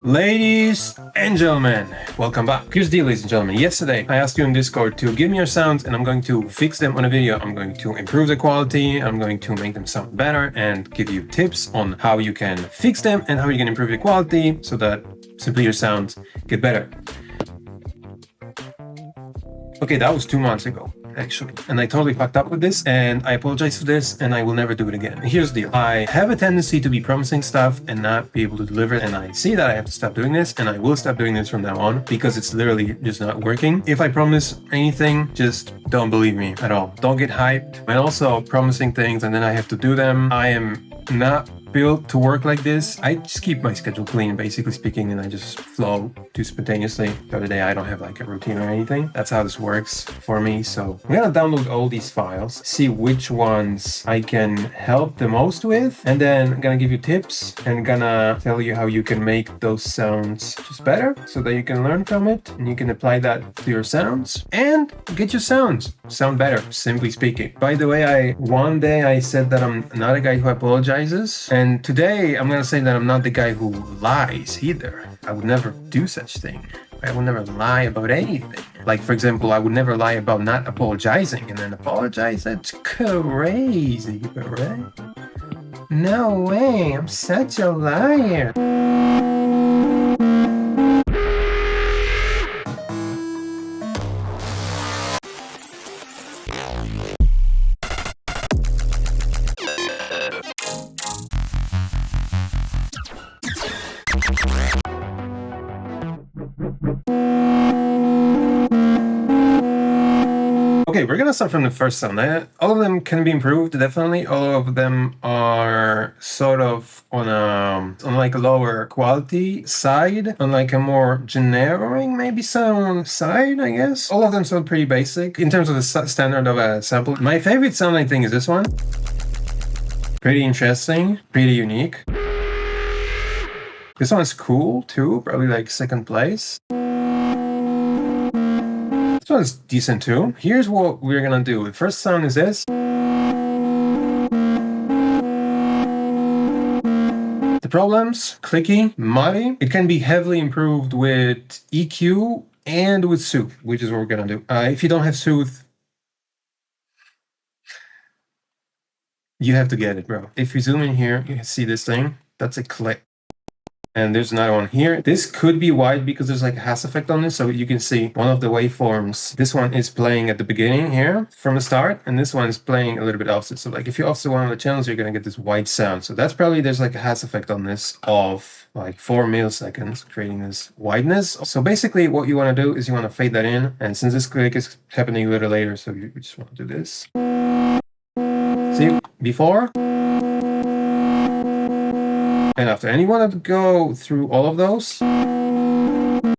Ladies and gentlemen, welcome back. Here's the deal, ladies and gentlemen. Yesterday, I asked you in Discord to give me your sounds and I'm going to fix them on a video. I'm going to improve the quality. I'm going to make them sound better and give you tips on how you can fix them and how you can improve the quality so that simply your sounds get better. Okay, that was 2 months ago, actually. And I totally fucked up with this, and I apologize for this, and I will never do it again. Here's the deal. I have a tendency to be promising stuff and not be able to deliver it, and I see that I have to stop doing this, and I will stop doing this from now on, because it's literally just not working. If I promise anything, just don't believe me at all. Don't get hyped. And also, promising things, and then I have to do them. I am not built to work like this. I just keep my schedule clean, basically speaking, and I just flow too spontaneously. The other day, I don't have like a routine or anything. That's how this works for me. So I'm gonna download all these files, see which ones I can help the most with, and then I'm gonna give you tips and gonna tell you how you can make those sounds just better so that you can learn from it and you can apply that to your sounds and get your sounds sound better, simply speaking. By the way, one day I said that I'm not a guy who apologizes, and today I'm gonna say that I'm not the guy who lies either. I would never do such thing. I would never lie about anything. Like, for example, I would never lie about not apologizing and then apologize. That's crazy, right? No way, I'm such a liar. Okay, we're gonna start from the first sound. All of them can be improved, definitely. All of them are sort of on like a lower quality side, on like a more generic maybe sound side, I guess. All of them sound pretty basic in terms of the standard of a sample. My favorite sound, I think, is this one. Pretty interesting, pretty unique. This one's cool too, probably like second place. This one's decent too. Here's what we're gonna do. The first sound is this. The problems, clicky, muddy. It can be heavily improved with EQ and with Soothe, which is what we're gonna do. If you don't have Soothe, you have to get it, bro. If you zoom in here, you can see this thing. That's a click. And there's another one here. This could be wide because there's like a hash effect on this. So you can see one of the waveforms. This one is playing at the beginning here from the start. And this one is playing a little bit offset. So like if you offset one of the channels, you're going to get this white sound. So that's probably, there's like a hash effect on this of like 4 milliseconds, creating this whiteness. So basically what you want to do is you want to fade that in. And since this click is happening a little later, so you just want to do this. See, before. And after, and you want to go through all of those.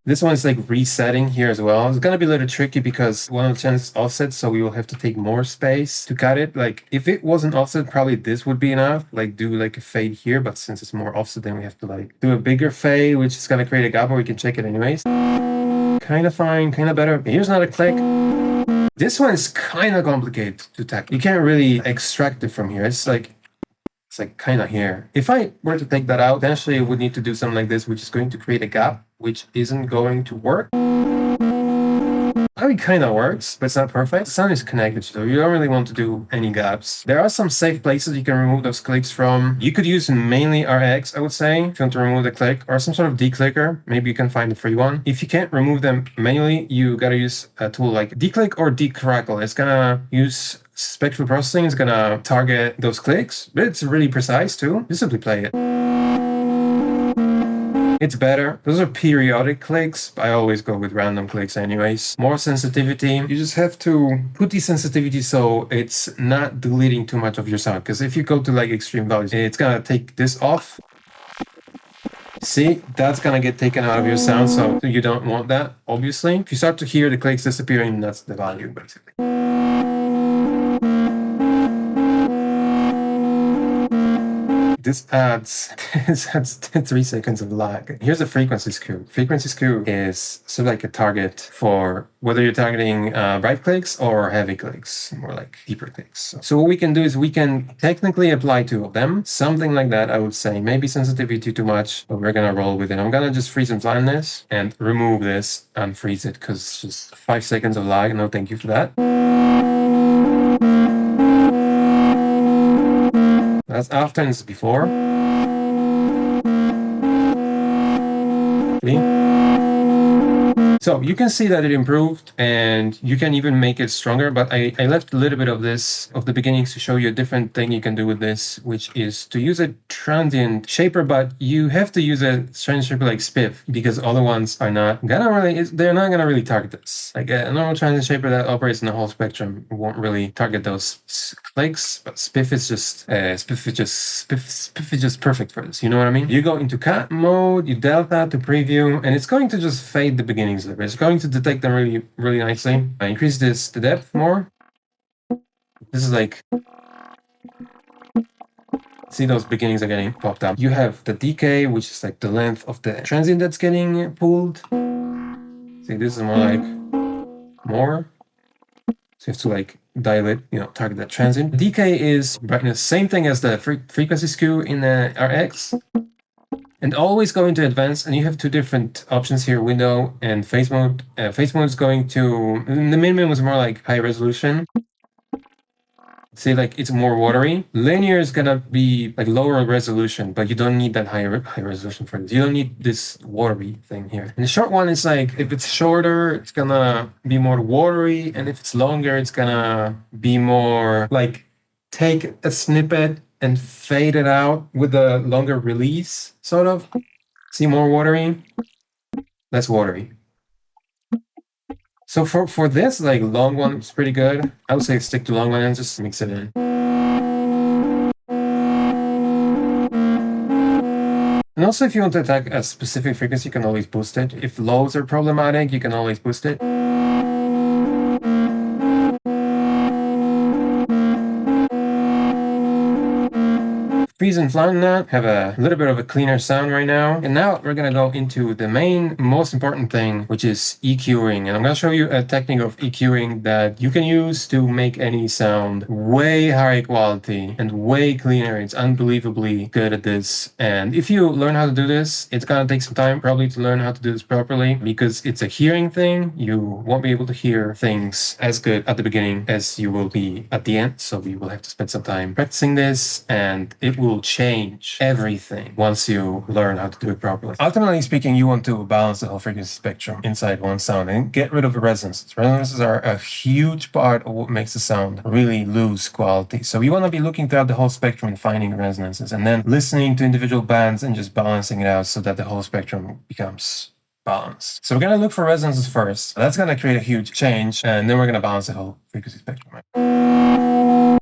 This one is like resetting here as well. It's gonna be a little tricky because one of the channels is offset, so we will have to take more space to cut it. Like if it wasn't offset, probably this would be enough. Like do like a fade here, but since it's more offset, then we have to like do a bigger fade, which is gonna create a gap, but we can check it anyways. Kind of fine, kind of better. Here's another click. This one is kind of complicated to tackle. You can't really extract it from here. It's like kind of here. If I were to take that out, eventually I would need to do something like this, which is going to create a gap, which isn't going to work. I mean, it kind of works, but it's not perfect. The sound is connected, so you don't really want to do any gaps. There are some safe places you can remove those clicks from. You could use mainly RX, I would say, if you want to remove the click, or some sort of de-clicker. Maybe you can find a free one. If you can't remove them manually, you gotta use a tool like de-click or de-crackle. It's gonna use spectral processing, is gonna target those clicks, but it's really precise too. You simply play it. It's better. Those are periodic clicks. I always go with random clicks anyways. More sensitivity. You just have to put the sensitivity so it's not deleting too much of your sound. Because if you go to like extreme values, it's gonna take this off. See, that's gonna get taken out of your sound, so you don't want that, obviously. If you start to hear the clicks disappearing, that's the value, basically. this adds this adds 3 seconds of lag. Here's a frequency skew. Frequency skew is sort of like a target for whether you're targeting right clicks or heavy clicks, more like deeper clicks. So what we can do is we can technically apply 2 of them, something like that. I would say maybe sensitivity too much, but we're gonna roll with it. I'm gonna just freeze and flatten this and remove this and freeze it because it's just 5 seconds of lag. No, thank you for that. That's after and it's before. See? So you can see that it improved and you can even make it stronger, but I left a little bit of this, of the beginnings to show you a different thing you can do with this, which is to use a transient shaper, but you have to use a transient shaper like Spiff because other ones are not gonna really, they're not gonna really target this. Like a normal transient shaper that operates in the whole spectrum won't really target those clicks, but Spiff is just, Spiff is just perfect for this, you know what I mean? You go into cut mode, you delta to preview, and it's going to just fade the beginnings. It's going to detect them really, really nicely. I increase the depth more. This is like, see those beginnings are getting popped up. You have the decay, which is like the length of the transient that's getting pulled. See, this is more like more. So you have to like dial it, target that transient. Decay is brightness, same thing as the frequency skew in the RX. And always go into advanced, and you have 2 different options here, window and phase mode. Phase mode is going to, the minimum was more like high resolution. See, like it's more watery. Linear is gonna be like lower resolution, but you don't need that high resolution for this. You don't need this watery thing here. And the short one is like, if it's shorter, it's gonna be more watery, and if it's longer, it's gonna be more like take a snippet and fade it out with a longer release, sort of. See, more watery, less watery. So for this, like long one is pretty good. I would say stick to long one and just mix it in. And also, if you want to attack a specific frequency, you can always boost it. If lows are problematic, you can always boost it. Freeze and flatten that, have a little bit of a cleaner sound right now. And now we're gonna go into the main, most important thing, which is EQing. And I'm gonna show you a technique of EQing that you can use to make any sound way higher quality and way cleaner. It's unbelievably good at this. And if you learn how to do this, it's gonna take some time probably to learn how to do this properly because it's a hearing thing. You won't be able to hear things as good at the beginning as you will be at the end. So we will have to spend some time practicing this, and it will change everything once you learn how to do it properly. Ultimately speaking, you want to balance the whole frequency spectrum inside one sound and get rid of the resonances. Resonances are a huge part of what makes the sound really lose quality. So you want to be looking throughout the whole spectrum and finding resonances and then listening to individual bands and just balancing it out so that the whole spectrum becomes balanced. So we're going to look for resonances first. That's going to create a huge change, and then we're going to balance the whole frequency spectrum.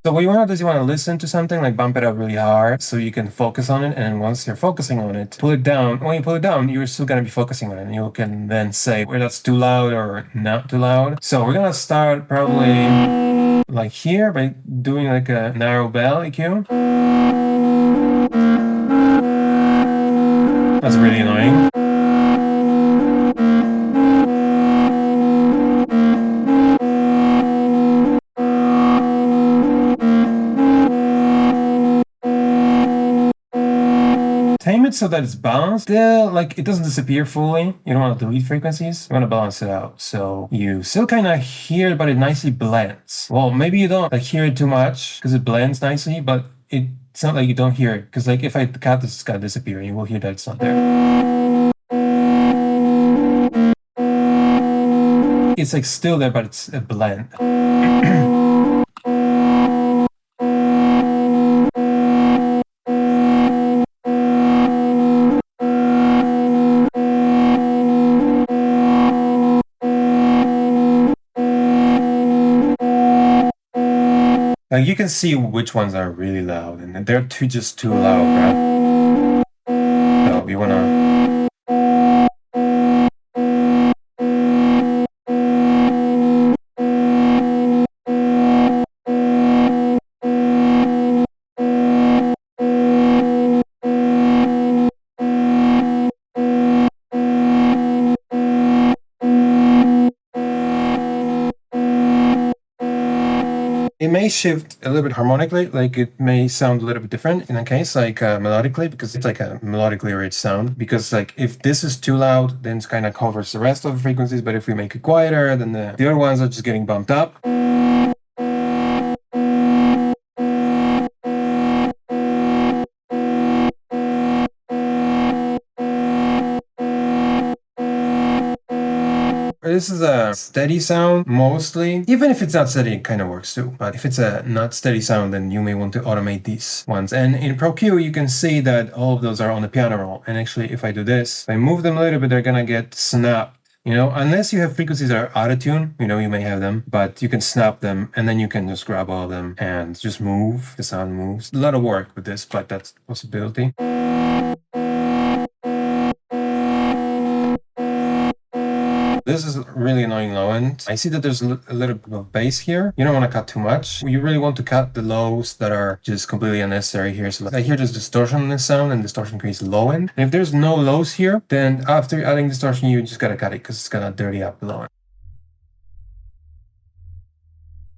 So what you want to do is you want to listen to something, like bump it up really hard so you can focus on it. And once you're focusing on it, pull it down. When you pull it down, you're still going to be focusing on it. And you can then say where that's too loud or not too loud. So we're going to start probably like here by doing like a narrow bell EQ. That's really annoying. Tame it so that it's balanced. Still, like, it doesn't disappear fully. You don't want to delete frequencies. You want to balance it out. So you still kind of hear it, but it nicely blends. Well, maybe you don't like hear it too much because it blends nicely, but it's not like you don't hear it. Because like if I cut this, it's gonna disappear. You will hear that it's not there. It's like still there, but it's a blend. Like you can see which ones are really loud, and they're just too loud, right? So you wanna. It may shift a little bit harmonically, like it may sound a little bit different in a case, like melodically, because it's like a melodically rich sound. Because like if this is too loud, then it kind of covers the rest of the frequencies. But if we make it quieter, then the other ones are just getting bumped up. This is a steady sound mostly. Even if it's not steady, it kind of works too. But if it's a not steady sound, then you may want to automate these ones. And in Pro Q, you can see that all of those are on the piano roll. And actually, if I do this, if I move them a little bit, they're gonna get snapped. You know, unless you have frequencies that are out of tune, you know, you may have them, but you can snap them and then you can just grab all of them and just move. The sound moves. A lot of work with this, but that's a possibility. This is really annoying low end. I see that there's a little bit of bass here. You don't want to cut too much. You really want to cut the lows that are just completely unnecessary here. So I hear there's distortion in this sound and distortion creates low end. And if there's no lows here, then after adding distortion, you just gotta cut it because it's gonna dirty up the low end.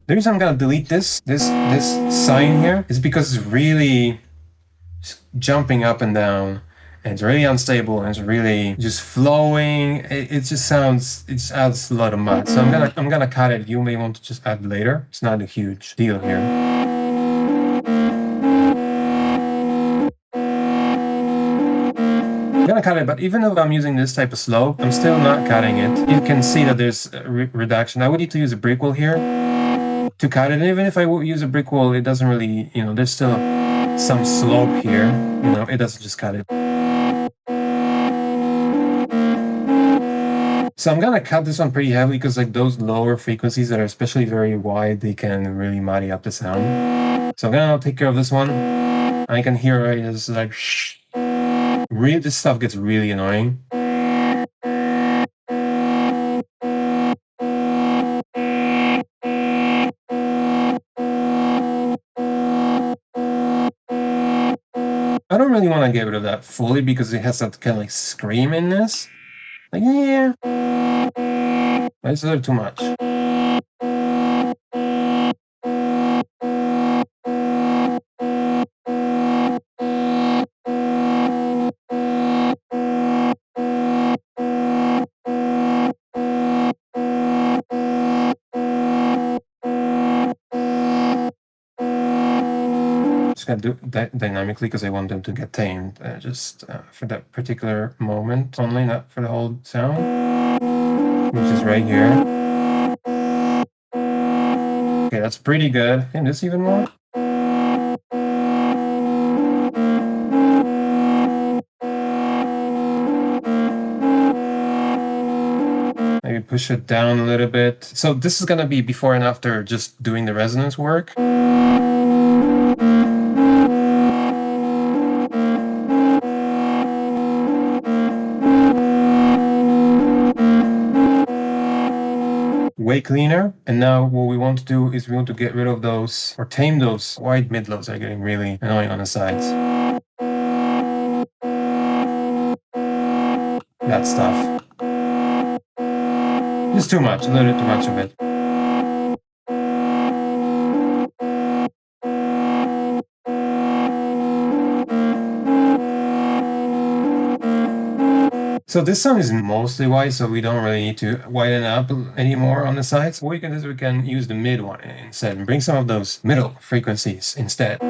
The reason I'm gonna delete this sign here is because it's really jumping up and down. And it's really unstable and it's really just flowing. It just sounds, it just adds a lot of mud. So I'm gonna cut it. You may want to just add later. It's not a huge deal here. I'm gonna cut it, but even though I'm using this type of slope, I'm still not cutting it. You can see that there's a reduction. I would need to use a brick wall here to cut it. And even if I would use a brick wall, it doesn't really, you know, there's still some slope here. You know, it doesn't just cut it. So I'm gonna cut this one pretty heavily because like those lower frequencies that are especially very wide, they can really muddy up the sound. So I'm gonna take care of this one. I can hear it's like shh. Really, this stuff gets really annoying. I don't really want to get rid of that fully because it has that kind of like scream in this. Like, yeah. That's a little too much. Just gonna do that dynamically because I want them to get tamed just for that particular moment only, not for the whole sound, which is right here. Okay, that's pretty good. And this even more. Maybe push it down a little bit. So this is gonna be before and after just doing the resonance work. Way cleaner. And now what we want to do is we want to get rid of those or tame those wide mid lows that are getting really annoying on the sides. That stuff. Just too much, a little bit too much of it. So this sound is mostly wide, so we don't really need to widen up anymore on the sides. What we can do is we can use the mid one instead and bring some of those middle frequencies instead.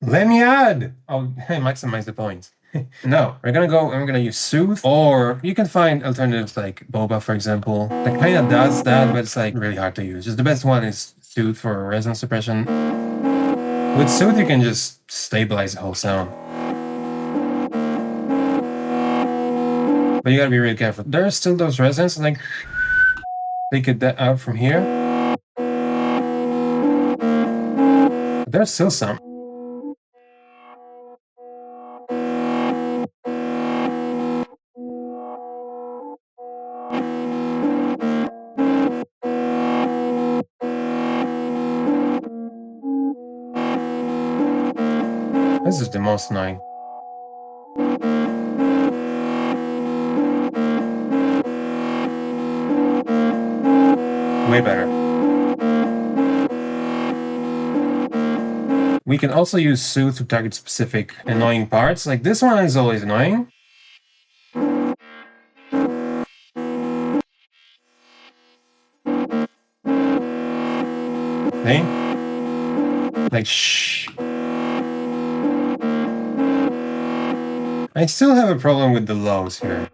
Let me add! I'll maximize the points. No, we're gonna use Soothe, or you can find alternatives like Boba, for example, that kind of does that, but it's like really hard to use. Just the best one is Soothe for resonance suppression. With Soothe, you can just stabilize the whole sound. But you gotta be really careful. There are still those resonances, like, take it out from here. But there's still some. This is the most annoying. Way better. We can also use Soothe to target specific annoying parts. Like this one is always annoying. See? Like, shh. I still have a problem with the lows here.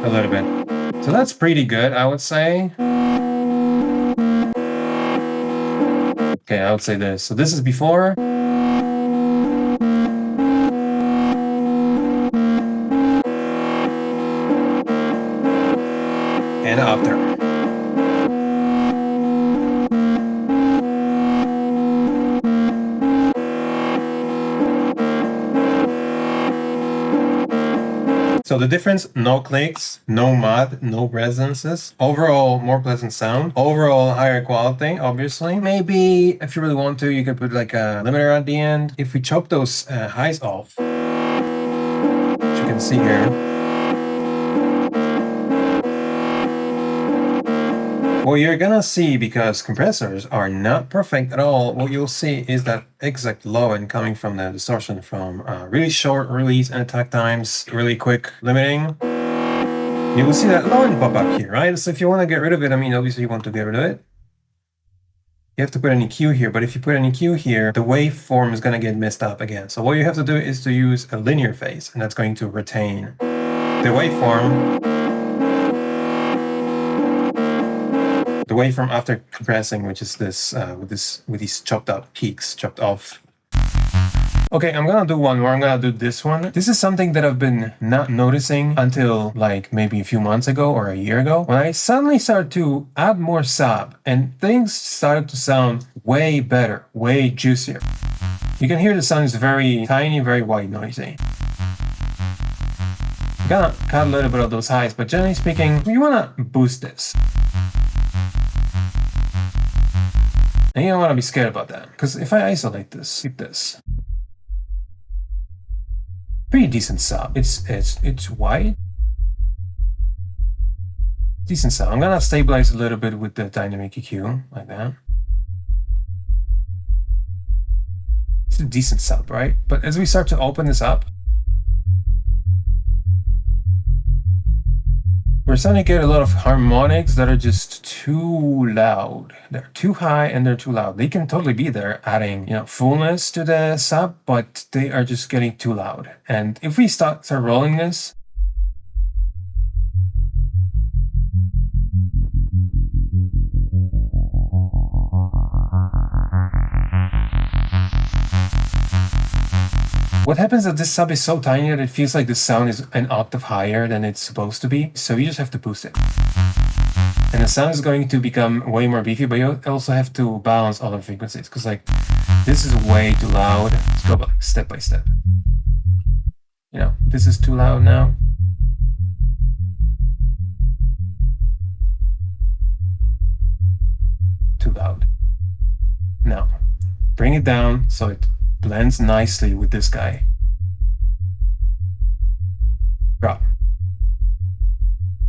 A little bit. So that's pretty good, I would say. Okay, I would say this. So this is before. And after. So the difference, no clicks, no mud, no resonances. Overall, more pleasant sound. Overall, higher quality, obviously. Maybe if you really want to, you can put like a limiter at the end. If we chop those highs off, which you can see here, what you're gonna see, because compressors are not perfect at all, what you'll see is that exact low end coming from the distortion from really short release and attack times, really quick limiting. You will see that low end pop up here, right? So if you want to get rid of it, I mean, obviously you want to get rid of it. You have to put an EQ here, but if you put an EQ here, the waveform is gonna get messed up again. So what you have to do is to use a linear phase, and that's going to retain the waveform. The waveform after compressing, which is this with these chopped out peaks, chopped off. Okay, I'm gonna do one more. I'm gonna do this one. This is something that I've been not noticing until like maybe a few months ago or a year ago, when I suddenly started to add more sub and things started to sound way better, way juicier. You can hear the sound is very tiny, very white noisy. I'm gonna cut a little bit of those highs, but generally speaking, you wanna boost this. And you don't want to be scared about that, because if I isolate this, keep this, pretty decent sub. It's wide, decent sub. I'm gonna stabilize a little bit with the dynamic EQ like that. It's a decent sub, right? But as we start to open this up, we're starting to get a lot of harmonics that are just too loud. They're too high and they're too loud. They can totally be there adding, you know, fullness to the sub, but they are just getting too loud. And if we start rolling this, what happens is that this sub is so tiny that it feels like the sound is an octave higher than it's supposed to be. So you just have to boost it. And the sound is going to become way more beefy, but you also have to balance other frequencies. Because like, this is way too loud. Let's go back step by step. You know, this is too loud now. Too loud. Now, bring it down so it blends nicely with this guy. Drop.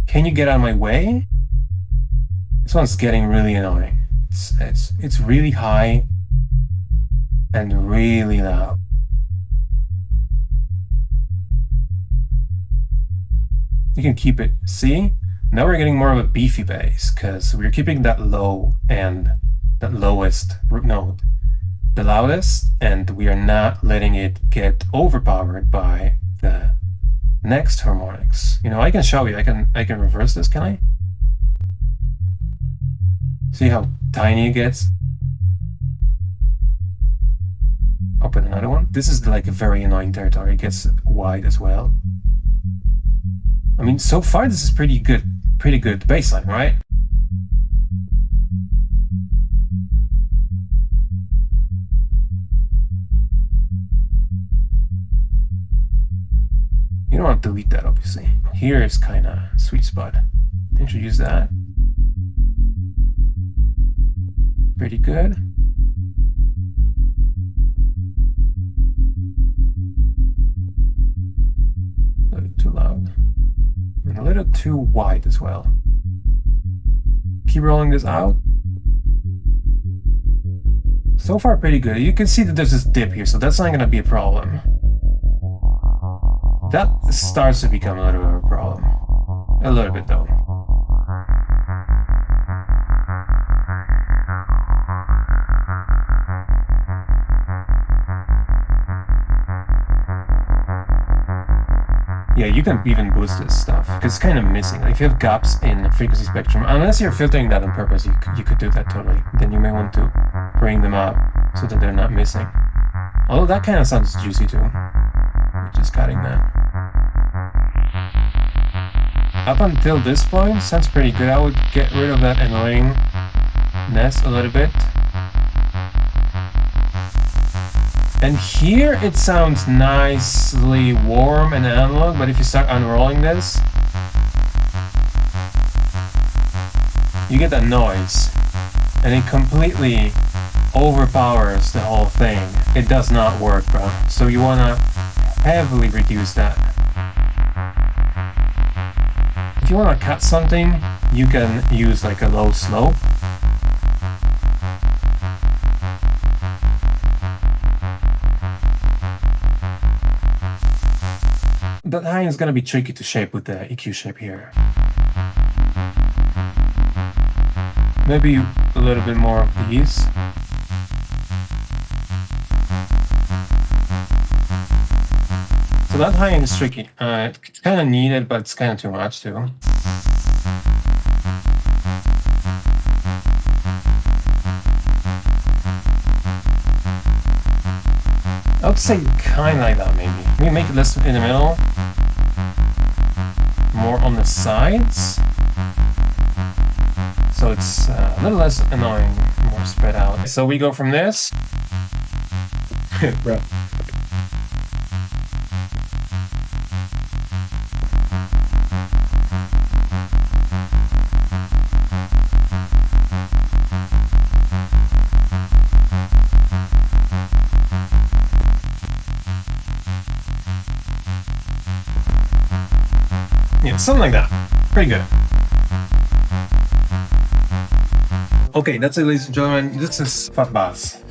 Can you get out of my way? This one's getting really annoying. It's really high and really loud. You can keep it. See? Now we're getting more of a beefy bass because we're keeping that low and that lowest root note the loudest, and we are not letting it get overpowered by the next harmonics. You know, I can show you. I can reverse this. Can I? See how tiny it gets? Open another one. This is like a very annoying territory. It gets wide as well. I mean, so far this is pretty good baseline, right? You don't want to delete that, obviously. Here is kind of sweet spot. Introduce that. Pretty good. A little too loud. And a little too wide as well. Keep rolling this out. So far pretty good. You can see that there's this dip here, so that's not gonna be a problem. That starts to become a little bit of a problem. A little bit though. Yeah, you can even boost this stuff, because it's kind of missing. Like if you have gaps in the frequency spectrum, unless you're filtering that on purpose, you could do that totally. Then you may want to bring them up so that they're not missing. Although that kind of sounds juicy too. Just cutting that. Up until this point, sounds pretty good. I would get rid of that annoyingness a little bit. And here it sounds nicely warm and analog, but if you start unrolling this, you get that noise, and it completely overpowers the whole thing. It does not work, bro. So you wanna heavily reduce that. If you wanna cut something, you can use like a low slope. That high is gonna be tricky to shape with the EQ shape here. Maybe a little bit more of these. So that high end is tricky. It's kind of needed, but it's kind of too much too. I would say kind of like that maybe. Maybe make it less in the middle. More on the sides. So it's a little less annoying, more spread out. So we go from this. Bro. Yeah, something like that. Pretty good. Okay, that's it, ladies and gentlemen. This is Fat Bass.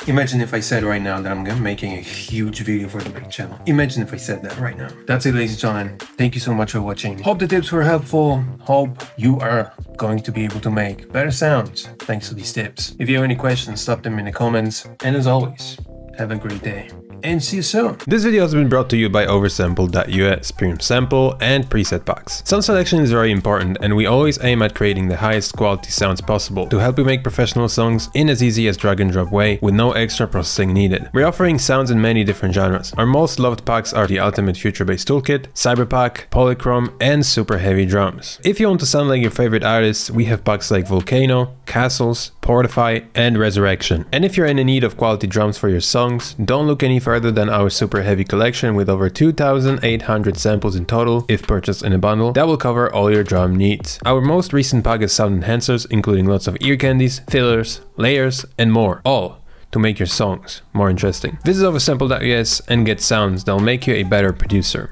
Imagine if I said right now that I'm making a huge video for the main channel. Imagine if I said that right now. That's it, ladies and gentlemen. Thank you so much for watching. Hope the tips were helpful. Hope you are going to be able to make better sounds thanks to these tips. If you have any questions, stop them in the comments. And as always, have a great day. And see you soon. This video has been brought to you by Oversampled.us premium sample and preset packs. Sound selection is very important, and we always aim at creating the highest quality sounds possible to help you make professional songs in as easy as drag and drop way with no extra processing needed. We're offering sounds in many different genres. Our most loved packs are the Ultimate Future Bass Toolkit, Cyberpack, Polychrome, and Super Heavy Drums. If you want to sound like your favorite artists, we have packs like Volcano, Castles, Portify, and Resurrection. And if you're in need of quality drums for your songs, don't look any further than our Super Heavy collection with over 2,800 samples in total if purchased in a bundle that will cover all your drum needs. Our most recent pack is sound enhancers, including lots of ear candies, fillers, layers, and more, all to make your songs more interesting. Visit Oversampled.us and get sounds that'll make you a better producer.